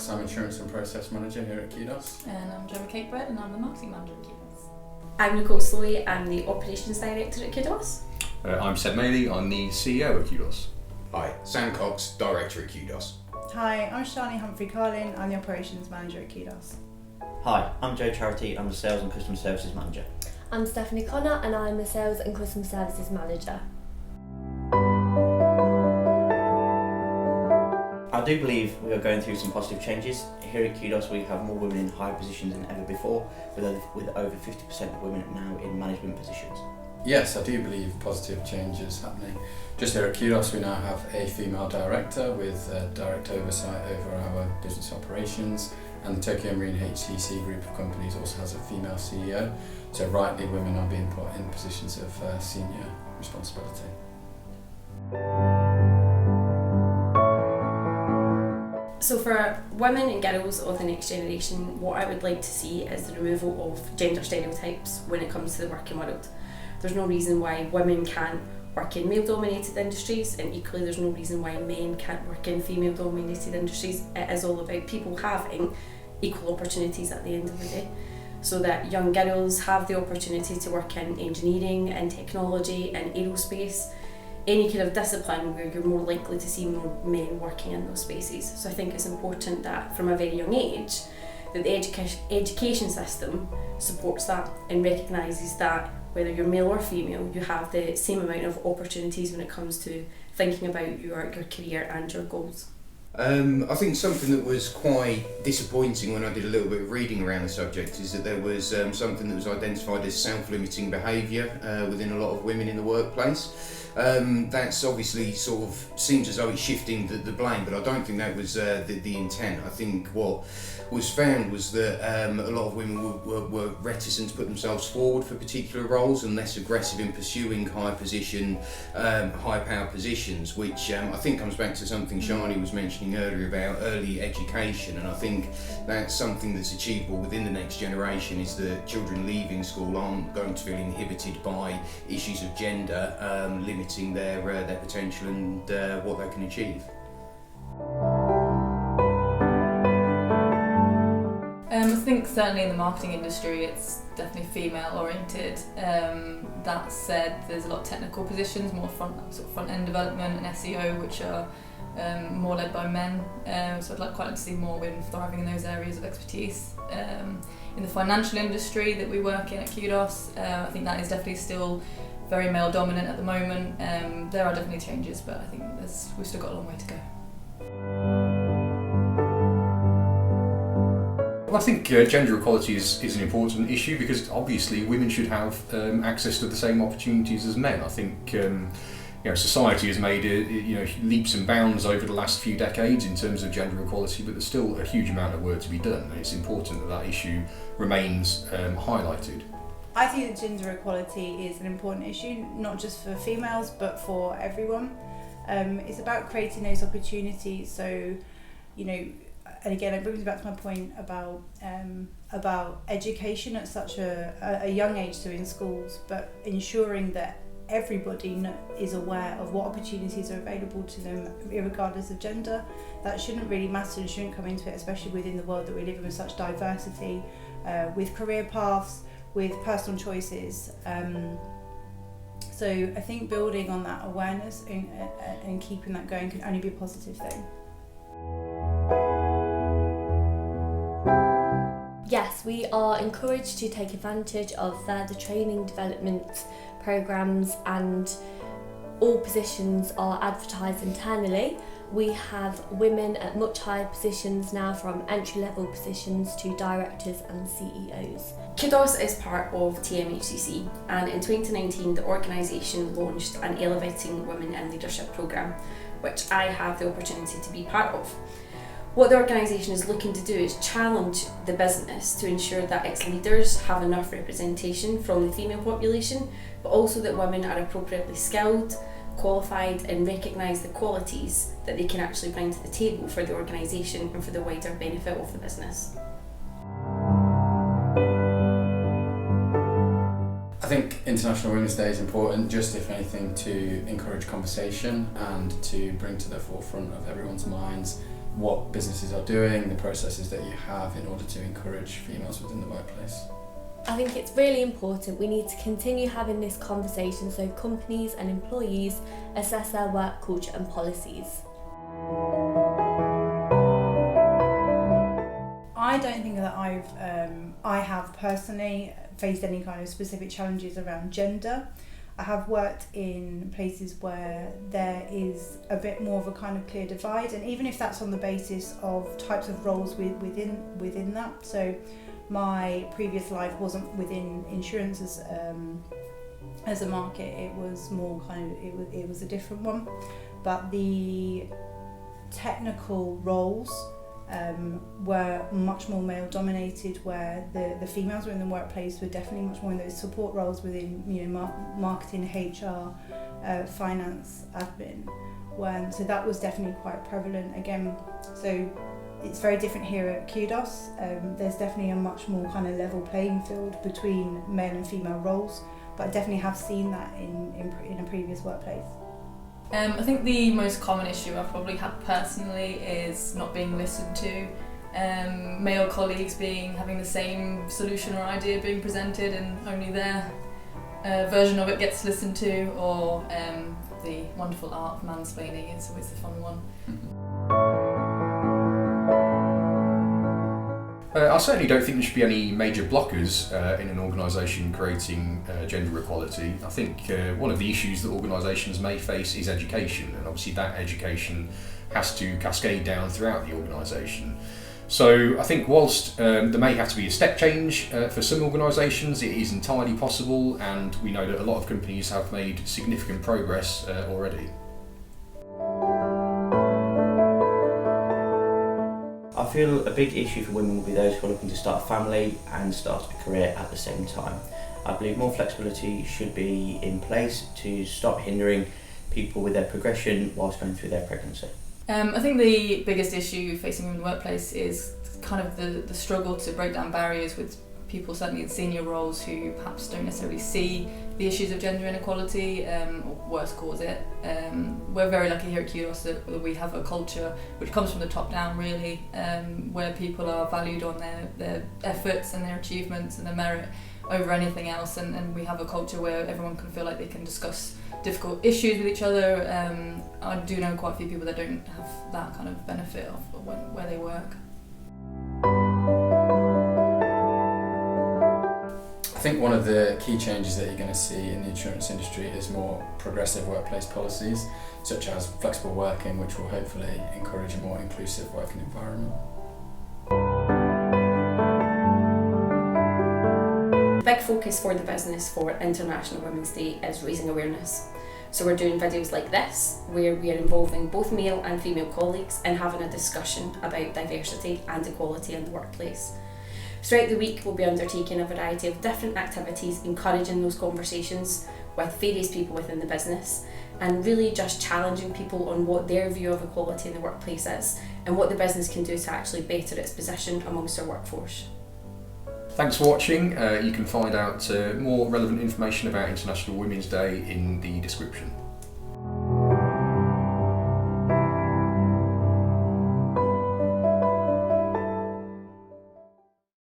Cox, I'm Insurance and Process Manager here at Qdos. And I'm Gemma Catebread and I'm the Marketing Manager at Qdos. I'm Nicole Slowey, I'm the Operations Director at Qdos. I'm Seb Maley, I'm the CEO at Qdos. Hi, Sam Cox, Director at Qdos. Hi, I'm Shani Humphrey-Carlin, I'm the Operations Manager at Qdos. Hi, I'm Joe Charity, I'm the Sales and Customer Services Manager. I'm Stephanie Connor and I'm the Sales and Customer Services Manager. I do believe we are going through some positive changes. Here at Qdos we have more women in higher positions than ever before, with over 50% of women now in management positions. Yes, I do believe positive change is happening. Just here at Qdos we now have a female director with direct oversight over our business operations, and the Tokyo Marine HTC group of companies also has a female CEO, so rightly women are being put in positions of senior responsibility. So for women and girls of the next generation, what I would like to see is the removal of gender stereotypes when it comes to the working world. There's no reason why women can't work in male-dominated industries, and equally there's no reason why men can't work in female-dominated industries. It is all about people having equal opportunities at the end of the day, so that young girls have the opportunity to work in engineering and technology and aerospace, any kind of discipline where you're more likely to see more men working in those spaces. So I think it's important that from a very young age that the education system supports that and recognises that whether you're male or female, you have the same amount of opportunities when it comes to thinking about your career and your goals. I think something that was quite disappointing when I did a little bit of reading around the subject is that there was something that was identified as self-limiting behaviour within a lot of women in the workplace. That's obviously sort of seems as though it's shifting the blame, but I don't think that was the intent. I think what was found was that a lot of women were reticent to put themselves forward for particular roles and less aggressive in pursuing high power positions, which I think comes back to something Shani was mentioning earlier about early education, and I think that's something that's achievable within the next generation, is that children leaving school aren't going to feel inhibited by issues of gender limiting their potential and what they can achieve. I think certainly in the marketing industry it's definitely female oriented. That said, there's a lot of technical positions, more front end development and SEO, which are more led by men. So I'd quite like to see more women thriving in those areas of expertise. In the financial industry that we work in at Qdos, I think that is definitely still very male dominant at the moment. There are definitely changes, but I think we've still got a long way to go. Well, I think gender equality is an important issue because obviously women should have access to the same opportunities as men. I think society has made leaps and bounds over the last few decades in terms of gender equality, but there's still a huge amount of work to be done, and it's important that issue remains highlighted. I think that gender equality is an important issue, not just for females but for everyone. It's about creating those opportunities, so and again it brings me back to my point about education at such a young age, so in schools, but ensuring that everybody is aware of what opportunities are available to them regardless of gender. That shouldn't really matter and shouldn't come into it, especially within the world that we live in with such diversity, with career paths, with personal choices. So I think building on that awareness and keeping that going can only be a positive thing. Yes, we are encouraged to take advantage of further training development programmes, and all positions are advertised internally. We have women at much higher positions now, from entry-level positions to directors and CEOs. Qdos is part of TMHCC, and in 2019 the organisation launched an Elevating Women in Leadership programme, which I have the opportunity to be part of. What the organisation is looking to do is challenge the business to ensure that its leaders have enough representation from the female population, but also that women are appropriately skilled, qualified, and recognise the qualities that they can actually bring to the table for the organisation and for the wider benefit of the business. I think International Women's Day is important, just if anything, to encourage conversation and to bring to the forefront of everyone's minds what businesses are doing, the processes that you have in order to encourage females within the workplace. I think it's really important we need to continue having this conversation so companies and employees assess their work culture and policies. I don't think that I have personally faced any kind of specific challenges around gender. I have worked in places where there is a bit more of a kind of clear divide, and even if that's on the basis of types of roles within that. So my previous life wasn't within insurance as a market, it was more kind of, it was a different one. But the technical roles were much more male dominated, where the females were in the workplace were definitely much more in those support roles within, you know, marketing, HR, finance, admin. So that was definitely quite prevalent again. So it's very different here at Qdos. There's definitely a much more kind of level playing field between male and female roles, but I definitely have seen that in a previous workplace. I think the most common issue I've probably had personally is not being listened to. Male colleagues having the same solution or idea being presented and only their version of it gets listened to, or the wonderful art of mansplaining is always the fun one. I certainly don't think there should be any major blockers in an organisation creating gender equality. I think one of the issues that organisations may face is education, and obviously that education has to cascade down throughout the organisation. So I think whilst there may have to be a step change for some organisations, it is entirely possible, and we know that a lot of companies have made significant progress already. I feel a big issue for women will be those who are looking to start a family and start a career at the same time. I believe more flexibility should be in place to stop hindering people with their progression whilst going through their pregnancy. I think the biggest issue facing women in the workplace is kind of the struggle to break down barriers with people, certainly in senior roles, who perhaps don't necessarily see the issues of gender inequality, or worse, cause it. We're very lucky here at Qdos that we have a culture which comes from the top down, really, where people are valued on their efforts and their achievements and their merit over anything else, and we have a culture where everyone can feel like they can discuss difficult issues with each other. I do know quite a few people that don't have that kind of benefit of where they work. I think one of the key changes that you're going to see in the insurance industry is more progressive workplace policies, such as flexible working, which will hopefully encourage a more inclusive working environment. Big focus for the business for International Women's Day is raising awareness. So we're doing videos like this, where we are involving both male and female colleagues in having a discussion about diversity and equality in the workplace. Throughout the week, we'll be undertaking a variety of different activities, encouraging those conversations with various people within the business, and really just challenging people on what their view of equality in the workplace is and what the business can do to actually better its position amongst our workforce. Thanks for watching. You can find out more relevant information about International Women's Day in the description.